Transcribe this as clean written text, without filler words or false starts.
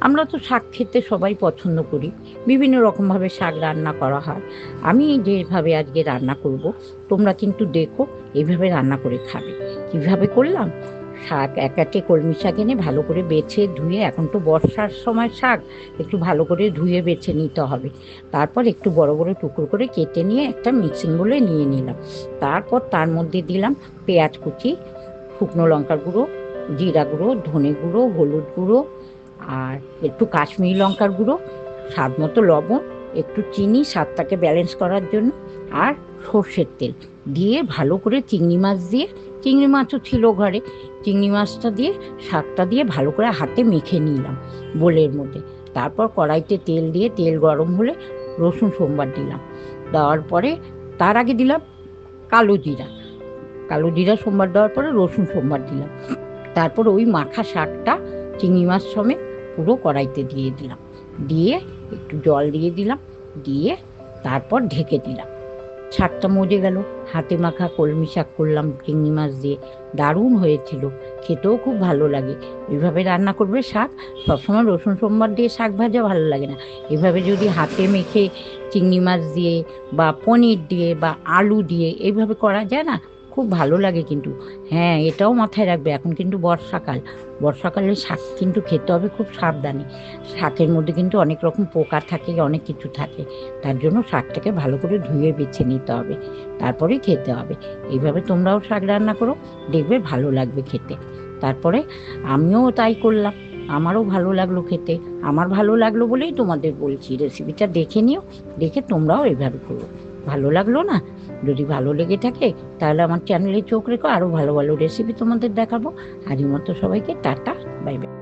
আমরা তো শাক খেতে সবাই পছন্দ করি, বিভিন্ন রকমভাবে শাক রান্না করা হয়। আমি যেভাবে আজকে রান্না করব, তোমরা কিন্তু দেখো এইভাবে রান্না করে খাবে। কিভাবে করলাম, শাক এক আটে কলমি শাক এনে ভালো করে বেছে ধুয়ে, এখন তো বর্ষার সময় শাক, একটু ভালো করে ধুয়ে বেছে নিতে হবে। তারপর একটু বড় বড় টুকরো করে কেটে নিয়ে একটা মিক্সিং বোলে নিয়ে নিলাম। তারপর তার মধ্যে দিলাম পেঁয়াজ কুচি, শুকনো লঙ্কার গুঁড়ো, জিরা গুঁড়ো, ধনে গুঁড়ো, হলুদ গুঁড়ো, আর একটু কাশ্মীরি লঙ্কার গুঁড়ো, স্বাদ মতো লবণ, একটু চিনি স্বাদটাকে ব্যালেন্স করার জন্য, আর সর্ষের তেল দিয়ে ভালো করে চিংড়ি মাছ দিয়ে, চিংড়ি মাছও ছিল ঘরে, চিংড়ি মাছটা দিয়ে শাকটা দিয়ে ভালো করে হাতে মেখে নিলাম বোলের মধ্যে। তারপর কড়াইতে তেল দিয়ে, তেল গরম হলে রসুন সোমবার দিলাম। দেওয়ার পরে তার আগে দিলাম কালো জিরা, কালো জিরা সোমবার দেওয়ার পরে রসুন সোমবার দিলাম। তারপর ওই মাখা শাকটা চিংড়ি মাছ সমেত পুরো কড়াইতে দিয়ে দিলাম, দিয়ে একটু জল দিয়ে দিলাম, দিয়ে তারপর ঢেকে দিলাম। শাকটা মজে গেল। হাতে মাখা কলমি শাক করলাম চিংড়ি মাছ দিয়ে, দারুণ হয়েছিল, খেতেও খুব ভালো লাগে। এভাবে রান্না করবে শাক। সবসময় রসুন সোমবার দিয়ে শাক ভাজা ভালো লাগে না, এভাবে যদি হাতে মেখে চিংড়ি মাছ দিয়ে বা পনির দিয়ে বা আলু দিয়ে এইভাবে করা যায় না, খুব ভালো লাগে কিন্তু। হ্যাঁ, এটাও মাথায় রাখবে, এখন কিন্তু বর্ষাকাল, বর্ষাকালে শাক কিন্তু খেতে হবে খুব সাবধানে। শাকের মধ্যে কিন্তু অনেক রকম পোকা থাকে, অনেক কিছু থাকে, তার জন্য শাকটাকে ভালো করে ধুয়ে বেছে নিতে হবে, তারপরেই খেতে হবে। এইভাবে তোমরাও শাক রান্না করো, দেখবে ভালো লাগবে খেতে। তারপরে আমিও তাই করলাম, আমারও ভালো লাগলো খেতে। আমার ভালো লাগলো বলেই তোমাদের বলছি, রেসিপিটা দেখে নিও, দেখে তোমরাও এইভাবে করো। ভালো লাগলো না? যদি ভালো লেগে থাকে তাহলে আমার চ্যানেলে চোখ রেখো, আরও ভালো ভালো রেসিপি তোমাদের দেখাবো। আজকের মতো সবাইকে টাটা, বাই বাই।